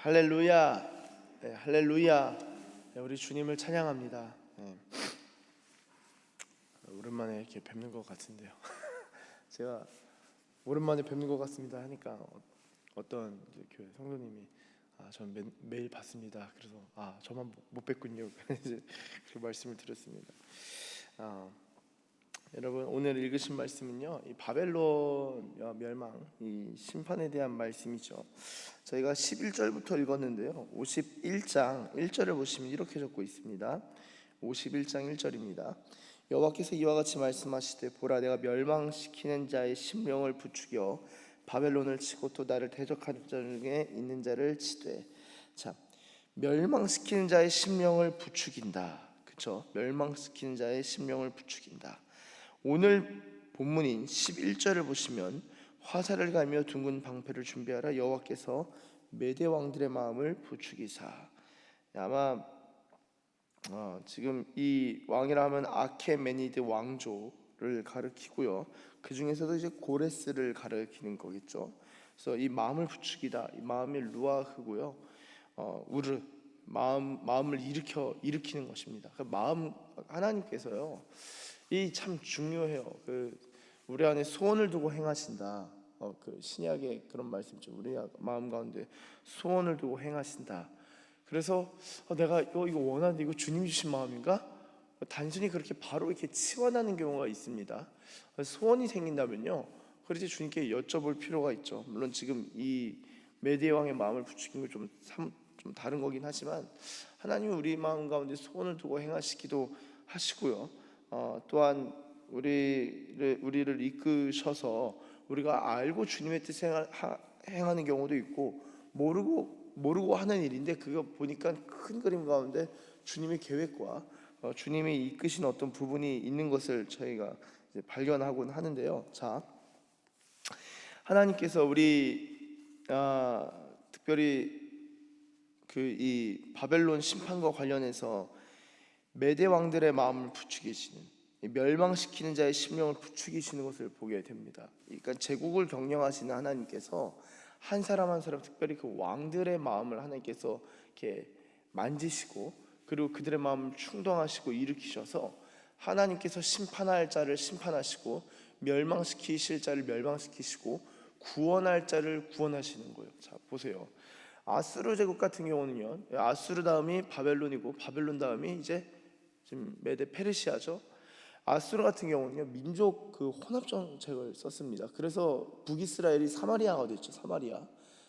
할렐루야. 네, 할렐루야. 네, 우리 주님을 찬양합니다. 네. 오랜만에 이렇게 뵙는 것 같은데요. 제가 오랜만에 뵙는 것 같습니다 하니까 어떤 교회 성도님이 전 매일 봤습니다. 그래서 저만 못 뵙군요. 이제 그 말씀을 드렸습니다. 여러분, 오늘 읽으신 말씀은요, 이 바벨론 멸망, 이 심판에 대한 말씀이죠. 저희가 11절부터 읽었는데요, 51장 1절을 보시면 이렇게 적고 있습니다. 51장 1절입니다. 여호와께서 이와 같이 말씀하시되, 보라, 내가 멸망시키는 자의 심령을 부추겨 바벨론을 치고 또 나를 대적하는 자 중에 있는 자를 치되. 자, 멸망시키는 자의 심령을 부추긴다. 그렇죠? 멸망시키는 자의 심령을 부추긴다. 오늘 본문인 11절을 보시면, 화살을 갈며 둥근 방패를 준비하라, 여호와께서 메대 왕들의 마음을 부추기사. 아마 지금 이 왕이라 하면 아케메니드 왕조를 가리키고요, 그 중에서도 이제 고레스를 가리키는 거겠죠. 그래서 이 마음을 부추기다, 이 마음이 루아흐고요, 우르, 마음을 일으키는 것입니다. 그 마음, 하나님께서요, 이 참 중요해요. 우리 안에 소원을 두고 행하신다. 그 신약의 그런 말씀이죠. 우리 마음 가운데 소원을 두고 행하신다. 그래서 내가 이거 원하는데 이거 주님 주신 마음인가? 단순히 그렇게 바로 이렇게 치환하는 경우가 있습니다. 소원이 생긴다면요, 그렇지 주님께 여쭤볼 필요가 있죠. 물론 지금 이 메대 왕의 마음을 부추긴 건 좀 다른 거긴 하지만, 하나님은 우리 마음 가운데 소원을 두고 행하시기도 하시고요, 또한 우리를 이끄셔서 우리가 알고 주님의 뜻을 행하는 경우도 있고, 모르고 하는 일인데 그거 보니까 큰 그림 가운데 주님의 계획과 주님이 이끄신 어떤 부분이 있는 것을 저희가 이제 발견하곤 하는데요. 자, 하나님께서 우리 특별히 이 바벨론 심판과 관련해서 메대 왕들의 마음을 부추기시는, 멸망시키는 자의 심령을 부추기시는 것을 보게 됩니다. 그러니까 제국을 경영하시는 하나님께서 한 사람 한 사람, 특별히 그 왕들의 마음을 하나님께서 이렇게 만지시고, 그리고 그들의 마음을 충동하시고 일으키셔서 하나님께서 심판할 자를 심판하시고, 멸망시키실 자를 멸망시키시고, 구원할 자를 구원하시는 거예요. 자, 보세요. 아수르 제국 같은 경우는요, 아수르 다음이 바벨론이고, 바벨론 다음이 이제 지금 메데 페르시아죠. 아수르 같은 경우는요, 민족 혼합 정책을 썼습니다. 그래서 북이스라엘이 사마리아가 됐죠.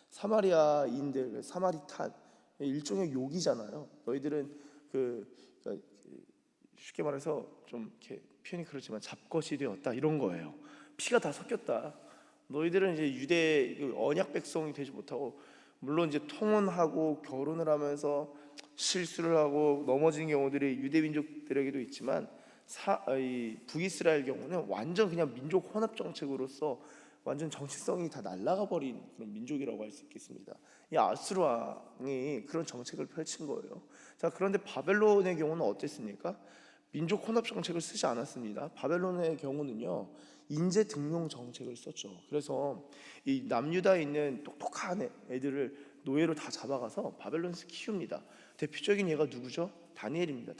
사마리아인들, 사마리탄, 일종의 욕이잖아요. 너희들은 그러니까 쉽게 말해서 좀 이렇게 표현이 그렇지만 잡것이 되었다, 이런 거예요. 피가 다 섞였다. 너희들은 이제 유대 언약 백성이 되지 못하고, 물론 이제 통혼하고 결혼을 하면서 실수를 하고 넘어진 경우들이 유대 민족들에게도 있지만, 이 북이스라엘 경우는 완전 그냥 민족 혼합 정책으로서 완전 정체성이 다 날아가 버린 그런 민족이라고 할 수 있겠습니다. 이 아수르 왕이 그런 정책을 펼친 거예요. 자, 그런데 바벨론의 경우는 어땠습니까? 민족 혼합 정책을 쓰지 않았습니다. 바벨론의 경우는요, 인재 등용 정책을 썼죠. 그래서 이 남유다에 있는 똑똑한 애들을 노예로 다 잡아가서 바벨론에서 키웁니다. 대표적인 예가 누구죠? 다니엘입니다.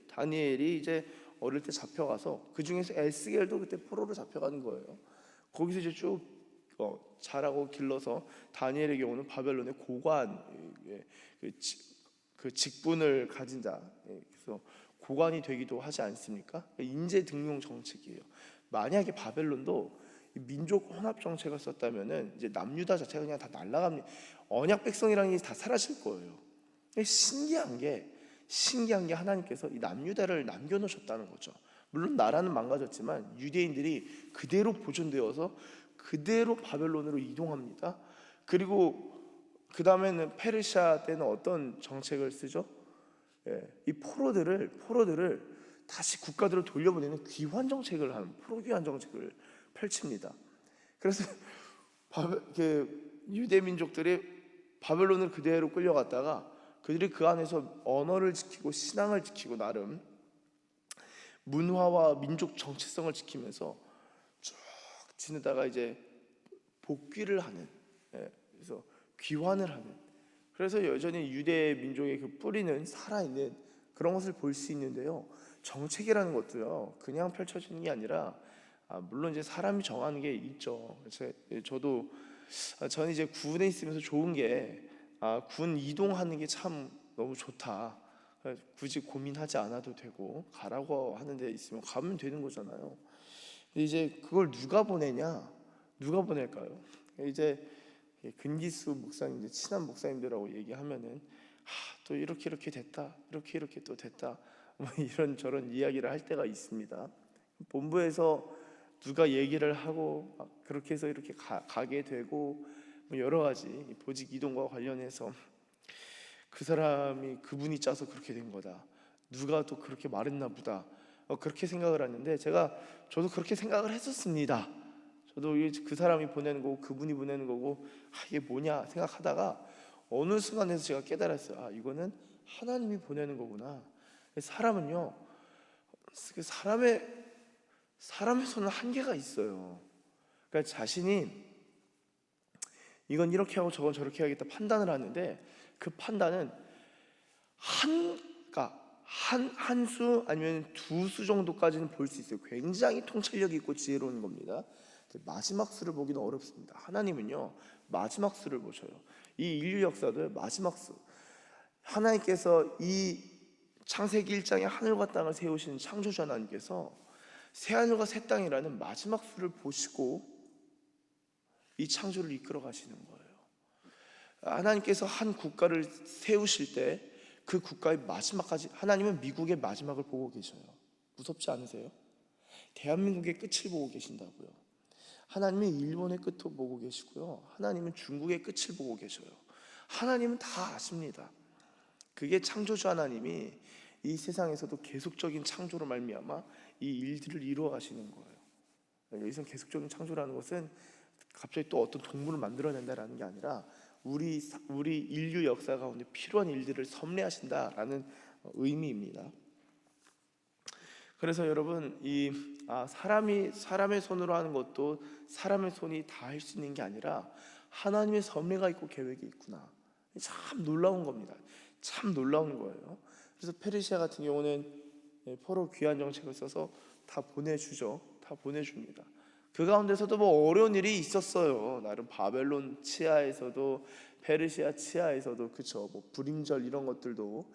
다니엘이 이제 어릴 때 잡혀가서, 그 중에서 에스겔도 그때 포로로 잡혀가는 거예요. 거기서 이제 쭉 자라고 길러서 다니엘의 경우는 바벨론의 고관, 그 직분을 가진 자, 그래서 고관이 되기도 하지 않습니까? 인재 등용 정책이에요. 만약에 바벨론도 민족 혼합 정책을 썼다면은 이제 남유다 자체가 그냥 다 날아갑니다. 언약 백성이라는 게 다 사라질 거예요. 신기한 게 하나님께서 이 남유다를 남겨놓으셨다는 거죠. 물론 나라는 망가졌지만 유대인들이 그대로 보존되어서 그대로 바벨론으로 이동합니다. 그리고 그 다음에는 페르시아 때는 어떤 정책을 쓰죠? 이 포로들을 다시 국가들을 돌려보내는 귀환 정책을 하는, 포로 귀환 정책을 펼칩니다. 그래서 유대 민족들이 바벨론을 그대로 끌려갔다가 그들이 그 안에서 언어를 지키고 신앙을 지키고 나름 문화와 민족 정체성을 지키면서 쭉 지내다가 이제 복귀를 하는, 그래서 귀환을 하는, 그래서 여전히 유대 민족의 그 뿌리는 살아있는 그런 것을 볼 수 있는데요. 정책이라는 것도요 그냥 펼쳐지는 게 아니라 물론 이제 사람이 정하는 게 있죠. 저는 이제 군에 있으면서 좋은 게 군 이동하는 게 참 너무 좋다. 굳이 고민하지 않아도 되고 가라고 하는 데 있으면 가면 되는 거잖아요. 근데 이제 그걸 누가 보내냐? 누가 보낼까요? 이제 근기수 목사님, 이제 친한 목사님들하고 얘기하면은 또 이렇게 됐다, 이렇게 또 됐다, 뭐 이런 저런 이야기를 할 때가 있습니다. 본부에서 누가 얘기를 하고 그렇게 해서 이렇게 가게 되고, 뭐 여러 가지 보직 이동과 관련해서 그 사람이 그분이 짜서 그렇게 된 거다, 누가 또 그렇게 말했나 보다, 그렇게 생각을 하는데 저도 그렇게 생각을 했었습니다. 저도 그 사람이 보내는 거고 그분이 보내는 거고 이게 뭐냐 생각하다가 어느 순간에서 제가 깨달았어요. 이거는 하나님이 보내는 거구나. 사람은요, 사람의 손은 한계가 있어요. 그러니까 자신이 이건 이렇게 하고 저건 저렇게 해야겠다 판단을 하는데, 그 판단은 한 수 아니면 두 수 정도까지는 볼 수 있어요. 굉장히 통찰력 있고 지혜로운 겁니다. 마지막 수를 보기는 어렵습니다. 하나님은요 마지막 수를 보셔요. 이 인류 역사도 마지막 수, 하나님께서 이 창세기 1장에 하늘과 땅을 세우신 창조주 하나님께서 새하늘과 새 땅이라는 마지막 수를 보시고 이 창조를 이끌어 가시는 거예요. 하나님께서 한 국가를 세우실 때 그 국가의 마지막까지, 하나님은 미국의 마지막을 보고 계셔요. 무섭지 않으세요? 대한민국의 끝을 보고 계신다고요. 하나님은 일본의 끝을 보고 계시고요, 하나님은 중국의 끝을 보고 계셔요. 하나님은 다 아십니다. 그게 창조주 하나님이 이 세상에서도 계속적인 창조로 말미암아 이 일들을 이루어 가시는 거예요. 여기서 계속적인 창조라는 것은 갑자기 또 어떤 동물을 만들어낸다라는 게 아니라 우리 인류 역사 가운데 필요한 일들을 섭리하신다라는 의미입니다. 그래서 여러분, 사람의 손으로 하는 것도 사람의 손이 다 할 수 있는 게 아니라 하나님의 섭리가 있고 계획이 있구나. 참 놀라운 겁니다. 참 놀라운 거예요. 그래서 페르시아 같은 경우는 포로 귀환 정책을 써서 다 보내주죠. 다 보내줍니다. 그 가운데서도 뭐 어려운 일이 있었어요. 나름 바벨론 치하에서도 페르시아 치하에서도, 그쵸, 뭐 불임절 이런 것들도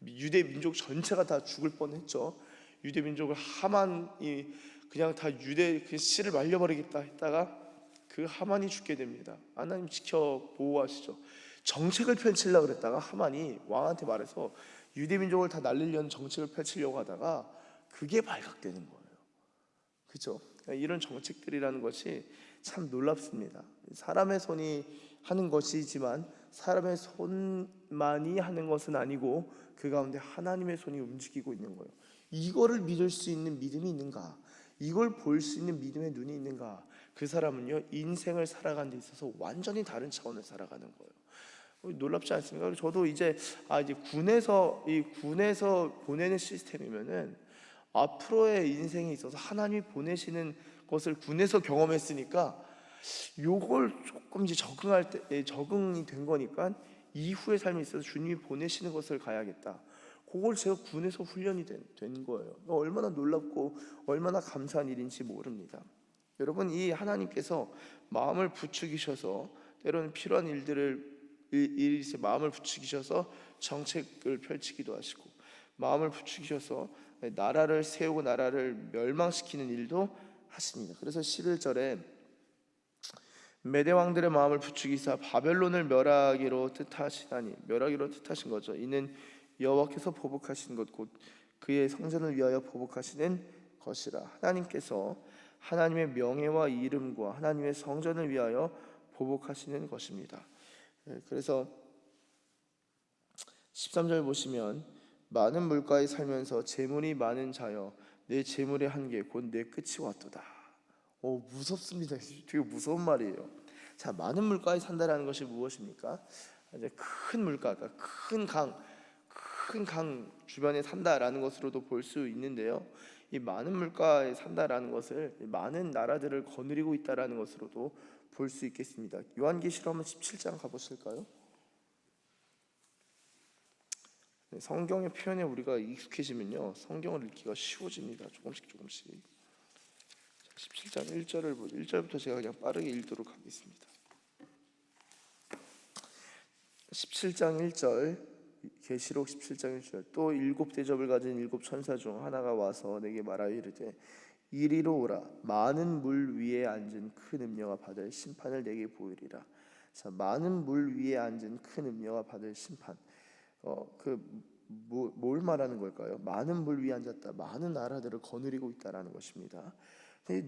유대 민족 전체가 다 죽을 뻔했죠. 유대 민족을 하만이 그냥 다 유대 그 씨를 말려버리겠다 했다가 그 하만이 죽게 됩니다. 하나님 지켜 보호하시죠. 정책을 펼치려고 그랬다가 하만이 왕한테 말해서 유대 민족을 다 날리려는 정책을 펼치려고 하다가 그게 발각되는 거예요. 그렇죠? 이런 정책들이라는 것이 참 놀랍습니다. 사람의 손이 하는 것이지만 사람의 손만이 하는 것은 아니고 그 가운데 하나님의 손이 움직이고 있는 거예요. 이거를 믿을 수 있는 믿음이 있는가? 이걸 볼 수 있는 믿음의 눈이 있는가? 그 사람은요 인생을 살아가는 데 있어서 완전히 다른 차원을 살아가는 거예요. 놀랍지 않습니까? 저도 이제 군에서 보내는 시스템이면은 앞으로의 인생에 있어서 하나님이 보내시는 것을 군에서 경험했으니까 요걸 조금 이제 적응이 된 거니까 이후의 삶에 있어서 주님이 보내시는 것을 가야겠다. 그걸 제가 군에서 훈련이 된 거예요. 얼마나 놀랍고 얼마나 감사한 일인지 모릅니다. 여러분, 이 하나님께서 마음을 부추기셔서 때로는 필요한 일들을 마음을 부추기셔서 정책을 펼치기도 하시고, 마음을 부추기셔서 나라를 세우고 나라를 멸망시키는 일도 하십니다. 그래서 11절에 메대 왕들의 마음을 부추기사 바벨론을 멸하기로 뜻하시다니, 멸하기로 뜻하신 거죠. 이는 여호와께서 보복하신 것 곧 그의 성전을 위하여 보복하시는 것이라. 하나님께서 하나님의 명예와 이름과 하나님의 성전을 위하여 보복하시는 것입니다. 그래서 13절 보시면 많은 물가에 살면서 재물이 많은 자여 내 재물의 한계 곧 내 끝이 왔도다. 무섭습니다. 되게 무서운 말이에요. 자, 많은 물가에 산다라는 것이 무엇입니까? 이제 큰 물가가 큰 강 주변에 산다라는 것으로도 볼 수 있는데요. 이 많은 물가에 산다라는 것을 많은 나라들을 거느리고 있다라는 것으로도 볼 수 있겠습니다. 요한계시록 한번 17장 가보실까요? 네, 성경의 표현에 우리가 익숙해지면요, 성경을 읽기가 쉬워집니다. 조금씩. 17장 1절부터 제가 그냥 빠르게 읽도록 하겠습니다. 17장 1절, 계시록 17장 1절. 또 일곱 대접을 가진 일곱 천사 중 하나가 와서 내게 말하여 이르되 이리로 오라. 많은 물 위에 앉은 큰 음녀가 받을 심판을 내게 보이리라. 자, 많은 물 위에 앉은 큰 음녀가 받을 심판. 뭘 말하는 걸까요? 많은 물 위에 앉았다. 많은 나라들을 거느리고 있다라는 것입니다. 이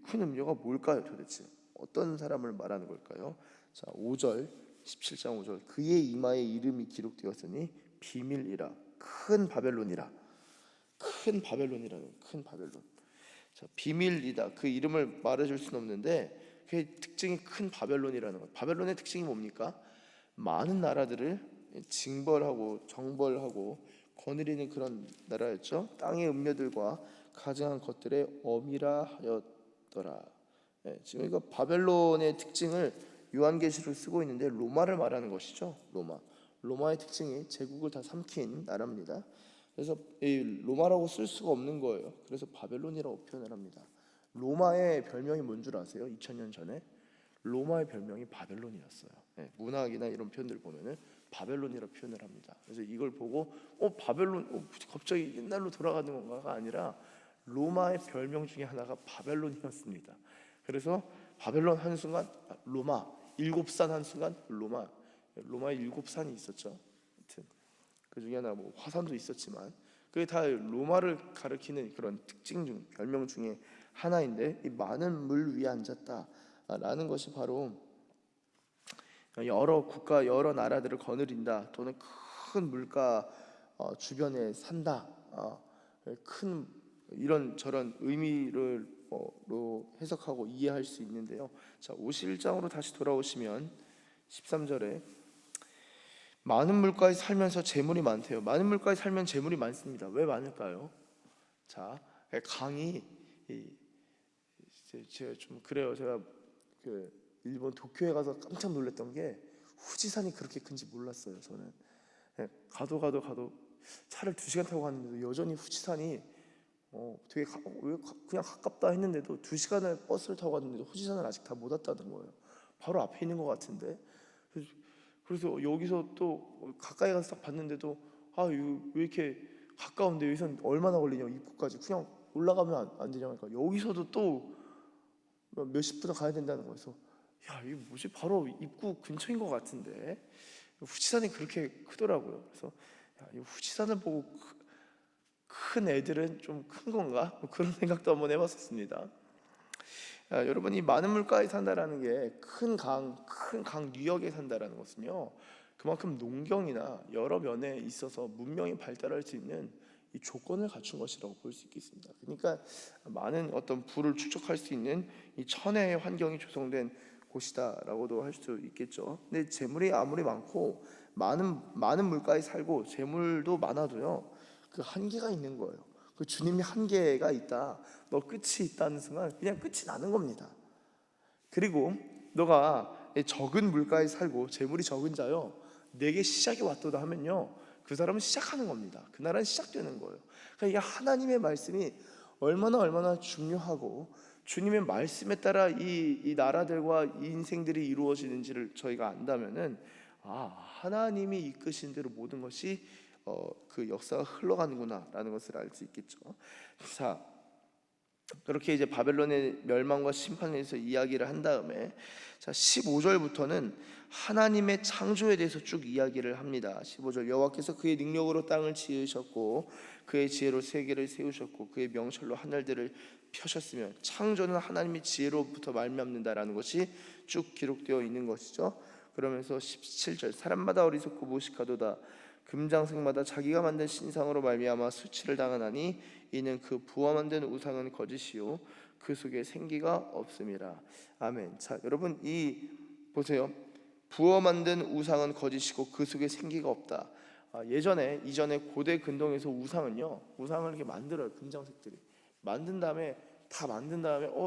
큰 음녀가 뭘까요? 도대체 어떤 사람을 말하는 걸까요? 자, 5절, 17장 5절. 그의 이마에 이름이 기록되었으니 비밀이라. 큰 바벨론이라. 큰 바벨론이라는 큰 바벨론. 자, 비밀이다. 그 이름을 말해줄 수는 없는데 그 특징이 큰 바벨론이라는 것. 바벨론의 특징이 뭡니까? 많은 나라들을 징벌하고 정벌하고 거느리는 그런 나라였죠. 땅의 음녀들과 가증한 것들의 어미라 하였더라. 지금 이거 바벨론의 특징을 요한계시록 쓰고 있는데 로마를 말하는 것이죠. 로마의 특징이 제국을 다 삼킨 나라입니다. 그래서 이 로마라고 쓸 수가 없는 거예요. 그래서 바벨론이라고 표현을 합니다. 로마의 별명이 뭔 줄 아세요? 2000년 전에 로마의 별명이 바벨론이었어요. 문학이나 이런 표현들 보면은 바벨론이라고 표현을 합니다. 그래서 이걸 보고 바벨론 갑자기 옛날로 돌아가는 건가가 아니라 로마의 별명 중에 하나가 바벨론이었습니다. 그래서 바벨론 하는 순간 로마, 일곱 산 하는 순간 로마의 일곱 산이 있었죠. 하여튼 그 중에 하나 뭐 화산도 있었지만 그게 다 로마를 가리키는 그런 특징 중 별명 중에 하나인데 이 많은 물 위에 앉았다라는 것이 바로 여러 국가 여러 나라들을 거느린다 또는 큰 물가 주변에 산다 큰 이런 저런 의미를 로 해석하고 이해할 수 있는데요. 자, 51장으로 다시 돌아오시면 13절에 많은 물가에 살면서 재물이 많대요. 많은 물가에 살면 재물이 많습니다. 왜 많을까요? 자, 강이 제가 좀 그래요. 제가 그 일본 도쿄에 가서 깜짝 놀랐던 게 후지산이 그렇게 큰지 몰랐어요. 저는 가도 차를 2시간 타고 갔는데도 여전히 후지산이 되게 그냥 가깝다 했는데도 2시간을 버스를 타고 갔는데도 후지산을 아직 다 못 왔다는 거예요. 바로 앞에 있는 것 같은데. 그래서 여기서 또 가까이 가서 딱 봤는데도 이거 왜 이렇게 가까운데 여기서 얼마나 걸리냐 입구까지 그냥 올라가면 안 되냐 그러니까 여기서도 또 몇십 분 가야 된다는 거여서 이게 뭐지? 바로 입구 근처인 것 같은데 후지산이 그렇게 크더라고요. 그래서 이 후지산을 보고 큰 애들은 좀 큰 건가? 그런 생각도 한번 해봤었습니다. 여러분이 많은 물가에 산다라는 게 큰 강 유역에 산다라는 것은요, 그만큼 농경이나 여러 면에 있어서 문명이 발달할 수 있는 이 조건을 갖춘 것이라고 볼 수 있겠습니다. 그러니까 많은 어떤 부를 축적할 수 있는 이 천혜의 환경이 조성된 곳이다라고도 할 수 있겠죠. 근데 재물이 아무리 많고 많은 물가에 살고 재물도 많아도요, 그 한계가 있는 거예요. 그 주님이 한계가 있다. 너 끝이 있다는 순간 그냥 끝이 나는 겁니다. 그리고 너가 적은 물가에 살고 재물이 적은 자요, 내게 시작이 왔도다 하면요, 그 사람은 시작하는 겁니다. 그 나라는 시작되는 거예요. 그러니까 이게 하나님의 말씀이 얼마나 중요하고 주님의 말씀에 따라 이 나라들과 이 인생들이 이루어지는지를 저희가 안다면은 하나님이 이끄신 대로 모든 것이 그 역사가 흘러가는구나라는 것을 알 수 있겠죠. 자, 그렇게 이제 바벨론의 멸망과 심판에 대해서 이야기를 한 다음에 자 15절부터는 하나님의 창조에 대해서 쭉 이야기를 합니다. 15절 여호와께서 그의 능력으로 땅을 지으셨고 그의 지혜로 세계를 세우셨고 그의 명철로 하늘들을 펴셨으며 창조는 하나님의 지혜로부터 말미암는다라는 것이 쭉 기록되어 있는 것이죠. 그러면서 17절 사람마다 어리석고 무식하도다 금장색마다 자기가 만든 신상으로 말미암아 수치를 당하나니 이는 그 부와 만든 우상은 거짓이요 그 속에 생기가 없음이라. 아멘. 자, 여러분 보세요. 부와 만든 우상은 거짓이고 그 속에 생기가 없다. 이전에 고대 근동에서 우상을 이렇게 만들어요. 금장색들이 만든 다음에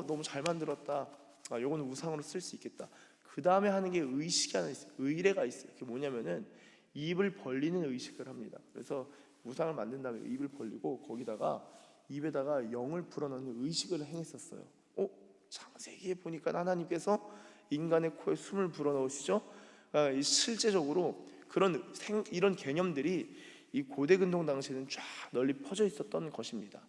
너무 잘 만들었다. 요건 우상으로 쓸 수 있겠다. 그 다음에 하는 게 의식이 하나 있어요. 의례가 있어요. 그게 뭐냐면은 입을 벌리는 의식을 합니다. 그래서 우상을 만든 다음에 입을 벌리고 거기다가 입에다가 영을 불어넣는 의식을 행했었어요. 창세기에 보니까 하나님께서 인간의 코에 숨을 불어넣으시죠. 실제적으로 이런 개념들이 이 고대 근동 당시에는 쫙 널리 퍼져 있었던 것입니다.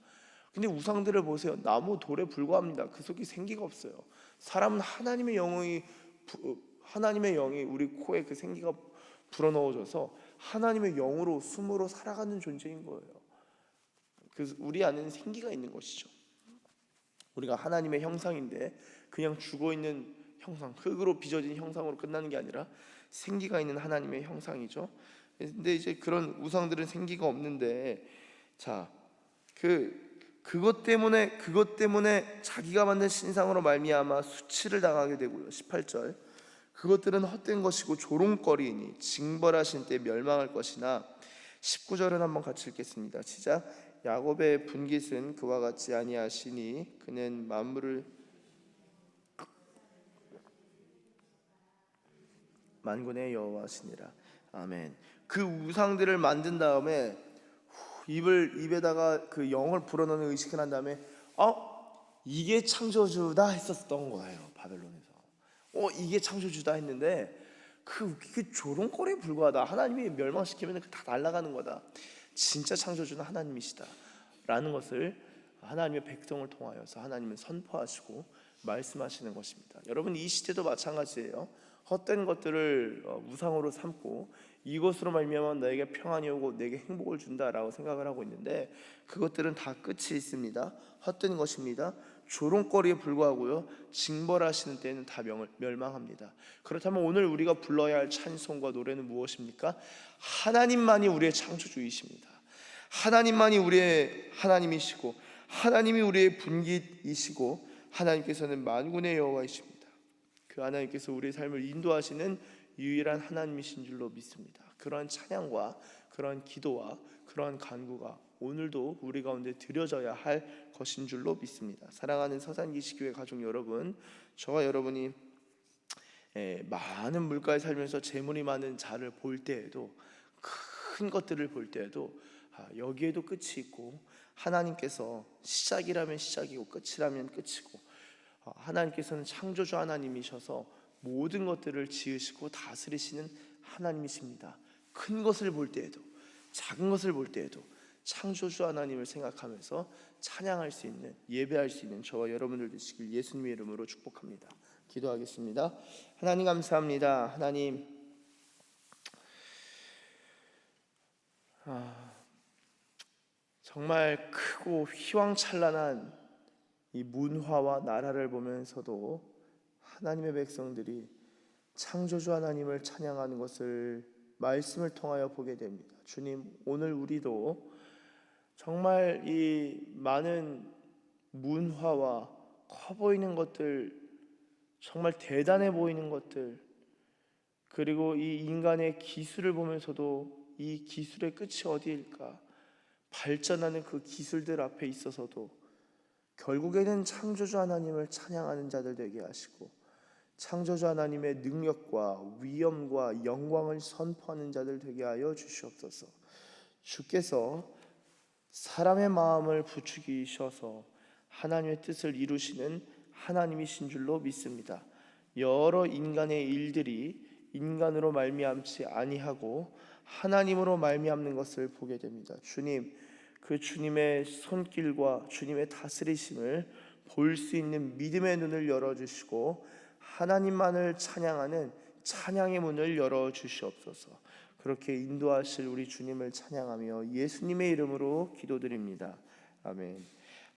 근데 우상들을 보세요. 나무 돌에 불과합니다. 그 속에 생기가 없어요. 사람은 하나님의 영이 우리 코에 그 생기가 불어넣어져서 하나님의 영으로 숨으로 살아가는 존재인 거예요. 그래서 우리 안에는 생기가 있는 것이죠. 우리가 하나님의 형상인데 그냥 죽어있는 형상, 흙으로 빚어진 형상으로 끝나는 게 아니라 생기가 있는 하나님의 형상이죠. 근데 이제 그런 우상들은 생기가 없는데, 그것 때문에 자기가 만든 신상으로 말미암아 수치를 당하게 되고요. 18절, 그것들은 헛된 것이고 조롱거리이니 징벌하신 때 멸망할 것이나. 19절은 한번 같이 읽겠습니다. 시작. 야곱의 분깃은 그와 같지 아니하시니 그는 만물을 만군의 여호와시니라. 아멘. 그 우상들을 만든 다음에 입에다가 그 영을 불어넣는 의식을 한 다음에 이게 창조주다 했었던 거예요. 바벨론에서 이게 창조주다 했는데 그게 조롱거리에 불과하다. 하나님이 멸망시키면 다 날아가는 거다. 진짜 창조주는 하나님이시다 라는 것을 하나님의 백성을 통하여서 하나님은 선포하시고 말씀하시는 것입니다. 여러분, 이 시대도 마찬가지예요. 헛된 것들을 우상으로 삼고 이것으로 말미암아 너에게 평안이 오고 내게 행복을 준다라고 생각을 하고 있는데 그것들은 다 끝이 있습니다. 헛된 것입니다. 조롱거리에 불과하고요, 징벌하시는 때는 다 멸망합니다. 그렇다면 오늘 우리가 불러야 할 찬송과 노래는 무엇입니까? 하나님만이 우리의 창조주이십니다. 하나님만이 우리의 하나님이시고 하나님이 우리의 분깃이시고 하나님께서는 만군의 여호와이십니다. 그 하나님께서 우리의 삶을 인도하시는 유일한 하나님이신 줄로 믿습니다. 그러한 찬양과 그러한 기도와 그러한 간구가 오늘도 우리 가운데 드려져야 할 것인 줄로 믿습니다. 사랑하는 서산기시교회 가족 여러분, 저와 여러분이 많은 물가에 살면서 재물이 많은 자를 볼 때에도, 큰 것들을 볼 때에도 여기에도 끝이 있고 하나님께서 시작이라면 시작이고 끝이라면 끝이고 하나님께서는 창조주 하나님이셔서 모든 것들을 지으시고 다스리시는 하나님이십니다. 큰 것을 볼 때에도 작은 것을 볼 때에도 창조주 하나님을 생각하면서 찬양할 수 있는, 예배할 수 있는 저와 여러분들 되시길 예수님의 이름으로 축복합니다. 기도하겠습니다. 하나님 감사합니다. 하나님, 정말 크고 휘황찬란한 이 문화와 나라를 보면서도 하나님의 백성들이 창조주 하나님을 찬양하는 것을 말씀을 통하여 보게 됩니다. 주님, 오늘 우리도 정말 이 많은 문화와 커 보이는 것들, 정말 대단해 보이는 것들, 그리고 이 인간의 기술을 보면서도 이 기술의 끝이 어디일까? 발전하는 그 기술들 앞에 있어서도 결국에는 창조주 하나님을 찬양하는 자들 되게 하시고 창조주 하나님의 능력과 위엄과 영광을 선포하는 자들 되게 하여 주시옵소서. 주께서 사람의 마음을 부추기셔서 하나님의 뜻을 이루시는 하나님이신 줄로 믿습니다. 여러 인간의 일들이 인간으로 말미암지 아니하고 하나님으로 말미암는 것을 보게 됩니다. 주님, 그 주님의 손길과 주님의 다스리심을 볼 수 있는 믿음의 눈을 열어주시고 하나님만을 찬양하는 찬양의 문을 열어주시옵소서. 그렇게 인도하실 우리 주님을 찬양하며 예수님의 이름으로 기도드립니다. 아멘.